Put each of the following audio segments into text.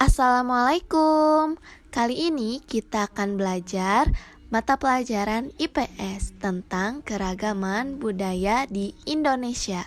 Assalamualaikum. Kali ini kita akan belajar mata pelajaran IPS tentang keragaman budaya di Indonesia.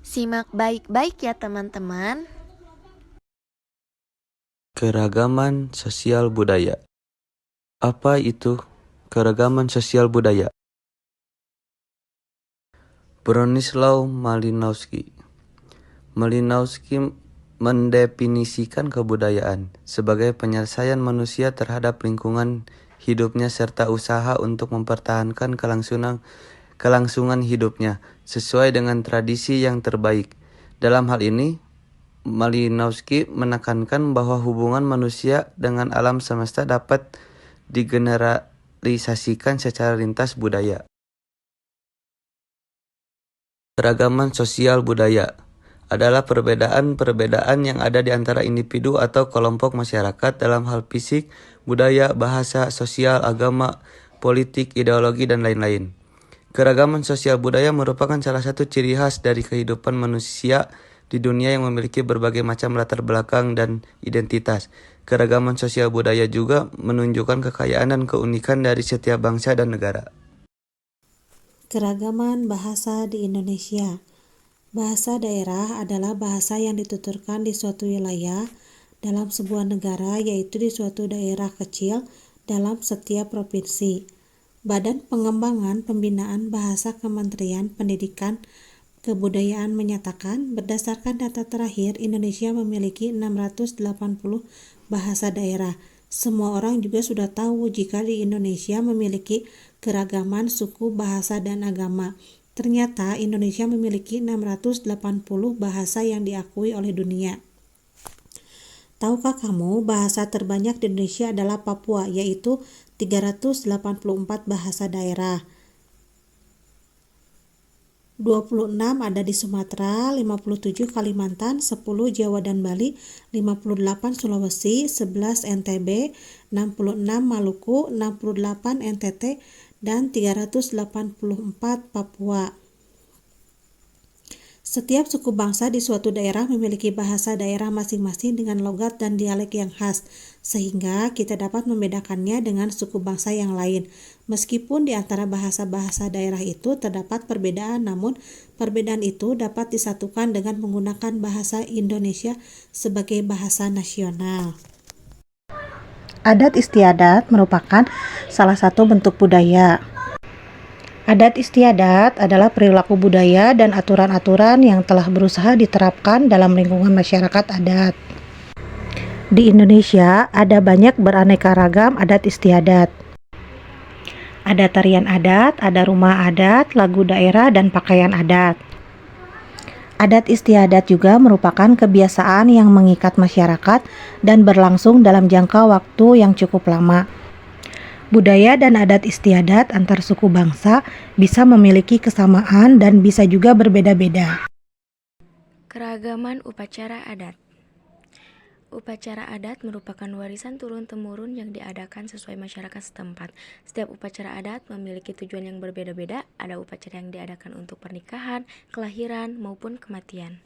Simak baik-baik ya teman-teman. Keragaman sosial budaya. Apa itu keragaman sosial budaya? Bronislaw Malinowski mendefinisikan kebudayaan sebagai penyelesaian manusia terhadap lingkungan hidupnya serta usaha untuk mempertahankan kelangsungan hidupnya sesuai dengan tradisi yang terbaik. Dalam hal ini, Malinowski menekankan bahwa hubungan manusia dengan alam semesta dapat digeneralisasikan secara lintas budaya. Keragaman sosial budaya adalah perbedaan-perbedaan yang ada di antara individu atau kelompok masyarakat dalam hal fisik, budaya, bahasa, sosial, agama, politik, ideologi, dan lain-lain. Keragaman sosial budaya merupakan salah satu ciri khas dari kehidupan manusia di dunia yang memiliki berbagai macam latar belakang dan identitas. Keragaman sosial budaya juga menunjukkan kekayaan dan keunikan dari setiap bangsa dan negara. Keragaman bahasa di Indonesia. Bahasa daerah adalah bahasa yang dituturkan di suatu wilayah dalam sebuah negara, yaitu di suatu daerah kecil dalam setiap provinsi. Badan Pengembangan Pembinaan Bahasa Kementerian Pendidikan Kebudayaan menyatakan berdasarkan data terakhir Indonesia memiliki 680 bahasa daerah. Semua orang juga sudah tahu jika di Indonesia memiliki keragaman suku, bahasa, dan agama. Ternyata Indonesia memiliki 680 bahasa yang diakui oleh dunia. Tahukah kamu bahasa terbanyak di Indonesia adalah Papua, yaitu 384 bahasa daerah. 26 ada di Sumatera, 57 Kalimantan, 10 Jawa dan Bali, 58 Sulawesi, 11 NTB, 66 Maluku, 68 NTT, dan 384 Papua. Setiap suku bangsa di suatu daerah memiliki bahasa daerah masing-masing dengan logat dan dialek yang khas, sehingga kita dapat membedakannya dengan suku bangsa yang lain. Meskipun di antara bahasa-bahasa daerah itu terdapat perbedaan, namun perbedaan itu dapat disatukan dengan menggunakan bahasa Indonesia sebagai bahasa nasional. Adat istiadat merupakan salah satu bentuk budaya. Adat istiadat adalah perilaku budaya dan aturan-aturan yang telah berusaha diterapkan dalam lingkungan masyarakat adat. Di Indonesia ada banyak beraneka ragam adat istiadat. Ada tarian adat, ada rumah adat, lagu daerah, dan pakaian adat. Adat istiadat juga merupakan kebiasaan yang mengikat masyarakat dan berlangsung dalam jangka waktu yang cukup lama. Budaya dan adat istiadat antar suku bangsa bisa memiliki kesamaan dan bisa juga berbeda-beda. Keragaman upacara adat. Upacara adat merupakan warisan turun-temurun yang diadakan sesuai masyarakat setempat. Setiap upacara adat memiliki tujuan yang berbeda-beda. Ada upacara yang diadakan untuk pernikahan, kelahiran, maupun kematian.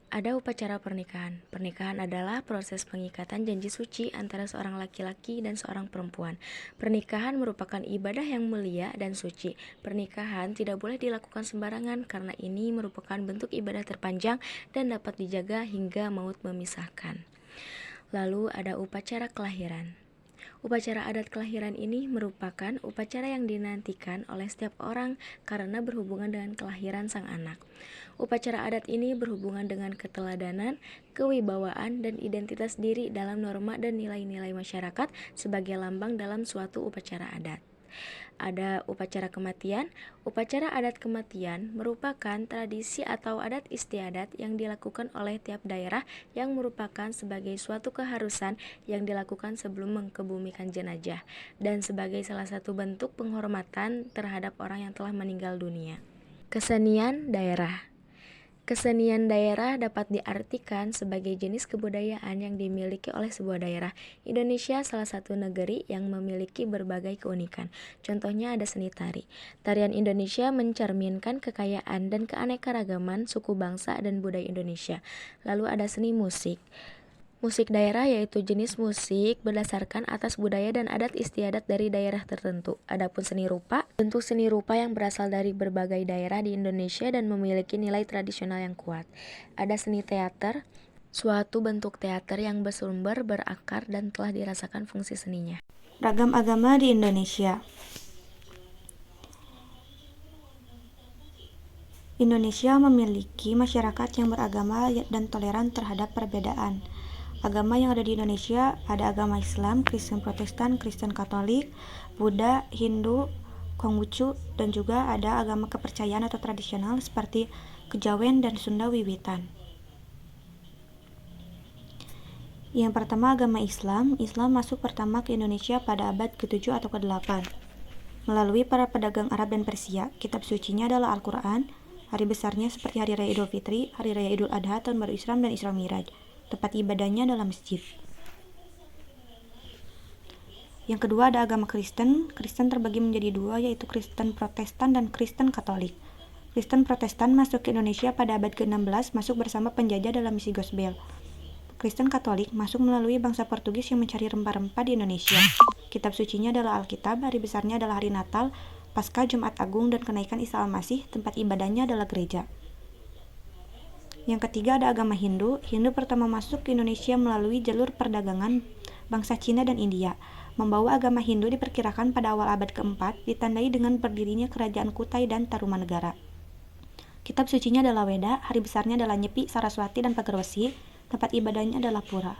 Ada upacara pernikahan. Pernikahan adalah proses pengikatan janji suci antara seorang laki-laki dan seorang perempuan. Pernikahan merupakan ibadah yang mulia dan suci. Pernikahan tidak boleh dilakukan sembarangan karena ini merupakan bentuk ibadah terpanjang dan dapat dijaga hingga maut memisahkan. Lalu ada upacara kelahiran. Upacara adat kelahiran ini merupakan upacara yang dinantikan oleh setiap orang karena berhubungan dengan kelahiran sang anak. Upacara adat ini berhubungan dengan keteladanan, kewibawaan, dan identitas diri dalam norma dan nilai-nilai masyarakat sebagai lambang dalam suatu upacara adat. Ada upacara kematian. Upacara adat kematian merupakan tradisi atau adat istiadat yang dilakukan oleh tiap daerah yang merupakan sebagai suatu keharusan yang dilakukan sebelum mengkebumikan jenazah dan sebagai salah satu bentuk penghormatan terhadap orang yang telah meninggal dunia. Kesenian daerah. Kesenian daerah dapat diartikan sebagai jenis kebudayaan yang dimiliki oleh sebuah daerah. Indonesia salah satu negeri yang memiliki berbagai keunikan. Contohnya ada seni tari. Tarian Indonesia mencerminkan kekayaan dan keanekaragaman suku bangsa dan budaya Indonesia. Lalu ada seni musik. Musik daerah yaitu jenis musik berdasarkan atas budaya dan adat istiadat dari daerah tertentu. Adapun seni rupa, bentuk seni rupa yang berasal dari berbagai daerah di Indonesia dan memiliki nilai tradisional yang kuat. Ada seni teater, suatu bentuk teater yang bersumber, berakar, dan telah dirasakan fungsi seninya. Ragam agama di Indonesia. Indonesia memiliki masyarakat yang beragama dan toleran terhadap perbedaan. Agama yang ada di Indonesia ada agama Islam, Kristen Protestan, Kristen Katolik, Buddha, Hindu, Konghucu, dan juga ada agama kepercayaan atau tradisional seperti Kejawen dan Sunda Wiwitan. Yang pertama agama Islam. Islam masuk pertama ke Indonesia pada abad ke-7 atau ke-8. Melalui para pedagang Arab dan Persia, kitab sucinya adalah Al-Quran. Hari besarnya seperti Hari Raya Idul Fitri, Hari Raya Idul Adha, Tahun Baru Islam, dan Isra Miraj. Tempat ibadahnya adalah masjid. Yang kedua ada agama Kristen. Kristen terbagi menjadi dua, yaitu Kristen Protestan dan Kristen Katolik. Kristen Protestan masuk ke Indonesia pada abad ke-16, masuk bersama penjajah dalam misi gospel. Kristen Katolik masuk melalui bangsa Portugis yang mencari rempah-rempah di Indonesia. Kitab sucinya adalah Alkitab, hari besarnya adalah hari Natal, Paskah, Jumat Agung, dan kenaikan Isa Al-Masih. Tempat ibadahnya adalah gereja. Yang ketiga ada agama Hindu. Hindu pertama masuk ke Indonesia melalui jalur perdagangan bangsa Cina dan India. Membawa agama Hindu diperkirakan pada awal abad ke-4, ditandai dengan berdirinya kerajaan Kutai dan Tarumanegara. Kitab sucinya adalah Weda, hari besarnya adalah Nyepi, Saraswati, dan Pagarwesi. Tempat ibadahnya adalah Pura.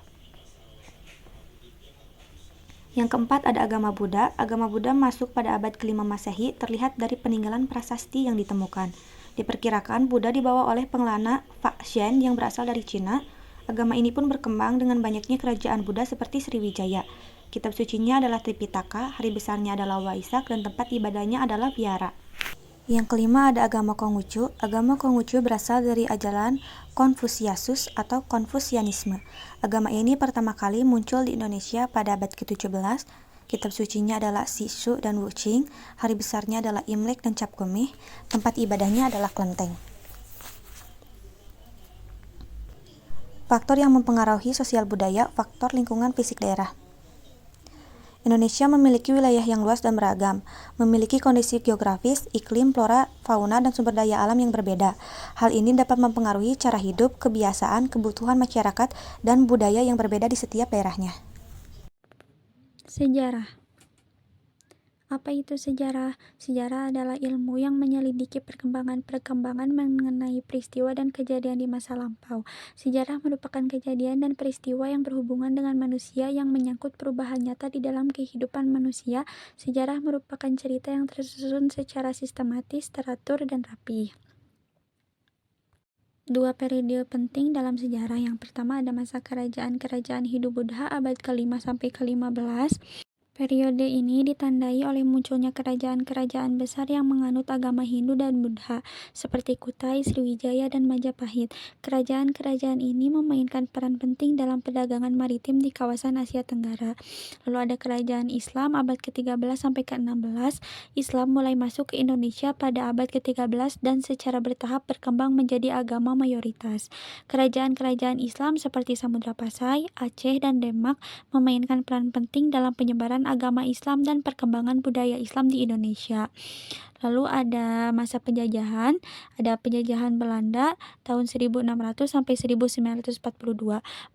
Yang keempat ada agama Buddha. Agama Buddha masuk pada abad ke-5 Masehi, terlihat dari peninggalan prasasti yang ditemukan. Diperkirakan Buddha dibawa oleh pengelana Faxian yang berasal dari Cina. Agama ini pun berkembang dengan banyaknya kerajaan Buddha seperti Sriwijaya. Kitab sucinya adalah Tripitaka, hari besarnya adalah Waisak, dan tempat ibadahnya adalah Vihara. Yang kelima ada agama Konghucu. Agama Konghucu berasal dari ajaran Konfusius atau Konfusianisme. Agama ini pertama kali muncul di Indonesia pada abad ke-17. Kitab sucinya adalah Sisu dan Wuching. Hari besarnya adalah Imlek dan Cap Gomeh. Tempat ibadahnya adalah Klenteng. Faktor yang mempengaruhi sosial budaya, faktor lingkungan fisik daerah. Indonesia memiliki wilayah yang luas dan beragam, memiliki kondisi geografis, iklim, flora, fauna, dan sumber daya alam yang berbeda. Hal ini dapat mempengaruhi cara hidup, kebiasaan, kebutuhan masyarakat, dan budaya yang berbeda di setiap daerahnya. Sejarah. Apa itu sejarah? Sejarah adalah ilmu yang menyelidiki perkembangan-perkembangan mengenai peristiwa dan kejadian di masa lampau. Sejarah merupakan kejadian dan peristiwa yang berhubungan dengan manusia yang menyangkut perubahan nyata di dalam kehidupan manusia. Sejarah merupakan cerita yang tersusun secara sistematis, teratur, dan rapi. Dua periode penting dalam sejarah. Yang pertama ada masa kerajaan Hindu-Buddha abad ke-5 sampai ke-15. Periode ini ditandai oleh munculnya kerajaan-kerajaan besar yang menganut agama Hindu dan Buddha, seperti Kutai, Sriwijaya, dan Majapahit. Kerajaan-kerajaan ini memainkan peran penting dalam perdagangan maritim di kawasan Asia Tenggara. Lalu ada kerajaan Islam abad ke-13 sampai ke-16. Islam mulai masuk ke Indonesia pada abad ke-13 dan secara bertahap berkembang menjadi agama mayoritas. Kerajaan-kerajaan Islam seperti Samudra Pasai, Aceh, dan Demak memainkan peran penting dalam penyebaran agama Islam dan perkembangan budaya Islam di Indonesia. Lalu ada masa penjajahan, ada penjajahan Belanda tahun 1600 sampai 1942.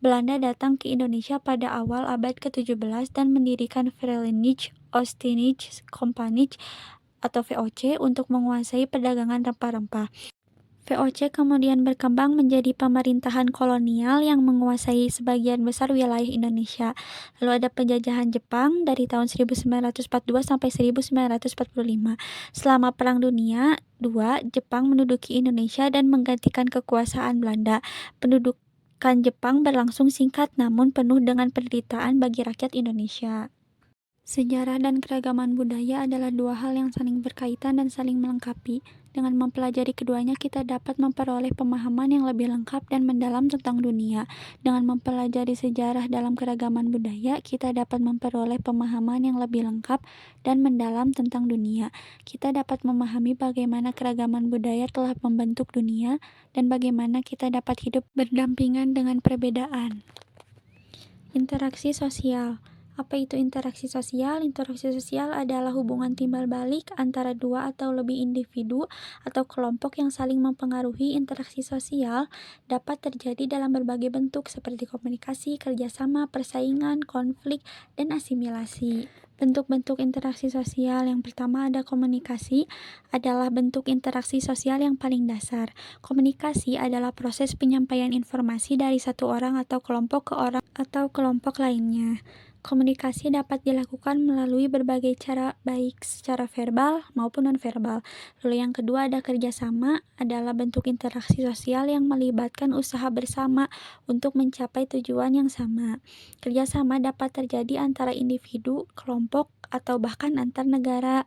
Belanda datang ke Indonesia pada awal abad ke-17 dan mendirikan Verenigde Oostindische Compagnie atau VOC untuk menguasai perdagangan rempah-rempah. VOC kemudian berkembang menjadi pemerintahan kolonial yang menguasai sebagian besar wilayah Indonesia. Lalu ada penjajahan Jepang dari tahun 1942 sampai 1945. Selama Perang Dunia II, Jepang menduduki Indonesia dan menggantikan kekuasaan Belanda. Pendudukan Jepang berlangsung singkat namun penuh dengan penderitaan bagi rakyat Indonesia. Sejarah dan keragaman budaya adalah dua hal yang saling berkaitan dan saling melengkapi. Dengan mempelajari keduanya, kita dapat memperoleh pemahaman yang lebih lengkap dan mendalam tentang dunia. Dengan mempelajari sejarah dalam keragaman budaya, kita dapat memperoleh pemahaman yang lebih lengkap dan mendalam tentang dunia. Kita dapat memahami bagaimana keragaman budaya telah membentuk dunia dan bagaimana kita dapat hidup berdampingan dengan perbedaan. Interaksi sosial. Apa itu interaksi sosial? Interaksi sosial adalah hubungan timbal balik antara dua atau lebih individu atau kelompok yang saling mempengaruhi. Interaksi sosial dapat terjadi dalam berbagai bentuk seperti komunikasi, kerjasama, persaingan, konflik, dan asimilasi. Bentuk-bentuk interaksi sosial yang pertama ada komunikasi, adalah bentuk interaksi sosial yang paling dasar. Komunikasi adalah proses penyampaian informasi dari satu orang atau kelompok ke orang atau kelompok lainnya. Komunikasi dapat dilakukan melalui berbagai cara, baik secara verbal maupun nonverbal. Lalu yang kedua ada kerjasama, adalah bentuk interaksi sosial yang melibatkan usaha bersama untuk mencapai tujuan yang sama. Kerjasama dapat terjadi antara individu, kelompok, atau bahkan antar negara.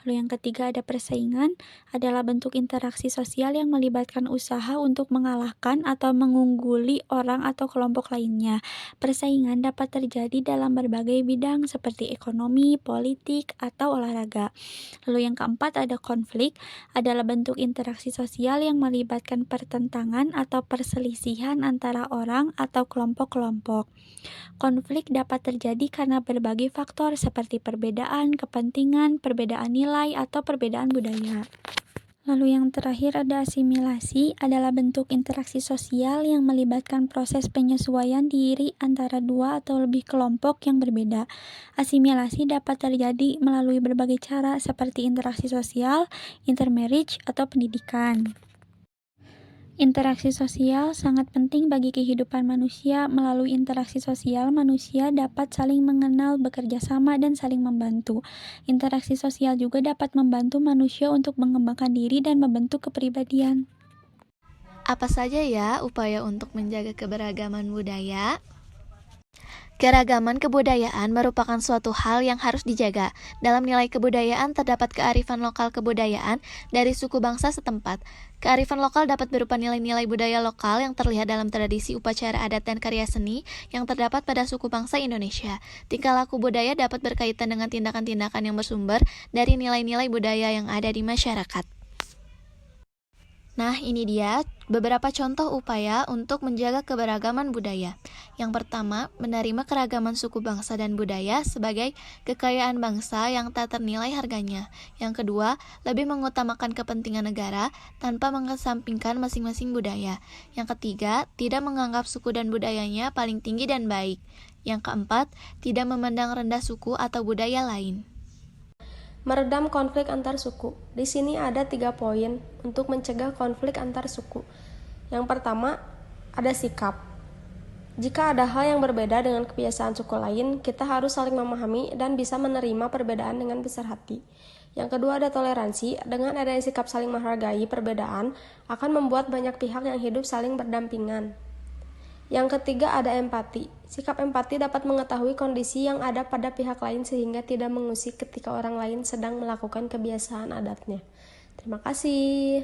Lalu yang ketiga ada persaingan, adalah bentuk interaksi sosial yang melibatkan usaha untuk mengalahkan atau mengungguli orang atau kelompok lainnya. Persaingan dapat terjadi dalam berbagai bidang seperti ekonomi, politik, atau olahraga. Lalu yang keempat ada konflik, adalah bentuk interaksi sosial yang melibatkan pertentangan atau perselisihan antara orang atau kelompok-kelompok. Konflik dapat terjadi karena berbagai faktor seperti perbedaan kepentingan, perbedaan nilai, atau perbedaan budaya. Lalu yang terakhir ada asimilasi, adalah bentuk interaksi sosial yang melibatkan proses penyesuaian diri antara dua atau lebih kelompok yang berbeda. Asimilasi dapat terjadi melalui berbagai cara seperti interaksi sosial, intermarriage, atau pendidikan. Interaksi sosial sangat penting bagi kehidupan manusia. Melalui interaksi sosial, manusia dapat saling mengenal, bekerja sama, dan saling membantu. Interaksi sosial juga dapat membantu manusia untuk mengembangkan diri dan membentuk kepribadian. Apa saja ya upaya untuk menjaga keberagaman budaya? Keragaman kebudayaan merupakan suatu hal yang harus dijaga. Dalam nilai kebudayaan terdapat kearifan lokal kebudayaan dari suku bangsa setempat. Kearifan lokal dapat berupa nilai-nilai budaya lokal yang terlihat dalam tradisi upacara adat dan karya seni yang terdapat pada suku bangsa Indonesia. Tingkah laku budaya dapat berkaitan dengan tindakan-tindakan yang bersumber dari nilai-nilai budaya yang ada di masyarakat. Nah, ini dia beberapa contoh upaya untuk menjaga keberagaman budaya. Yang pertama, menerima keragaman suku bangsa dan budaya sebagai kekayaan bangsa yang tak ternilai harganya. Yang kedua, lebih mengutamakan kepentingan negara tanpa mengesampingkan masing-masing budaya. Yang ketiga, tidak menganggap suku dan budayanya paling tinggi dan baik. Yang keempat, tidak memandang rendah suku atau budaya lain. Meredam konflik antar suku. Di sini ada 3 poin untuk mencegah konflik antar suku. Yang pertama, ada sikap. Jika ada hal yang berbeda dengan kebiasaan suku lain, kita harus saling memahami dan bisa menerima perbedaan dengan besar hati. Yang kedua, ada toleransi. Dengan adanya sikap saling menghargai perbedaan, akan membuat banyak pihak yang hidup saling berdampingan. Yang ketiga, ada empati. Sikap empati dapat mengetahui kondisi yang ada pada pihak lain sehingga tidak mengusik ketika orang lain sedang melakukan kebiasaan adatnya. Terima kasih.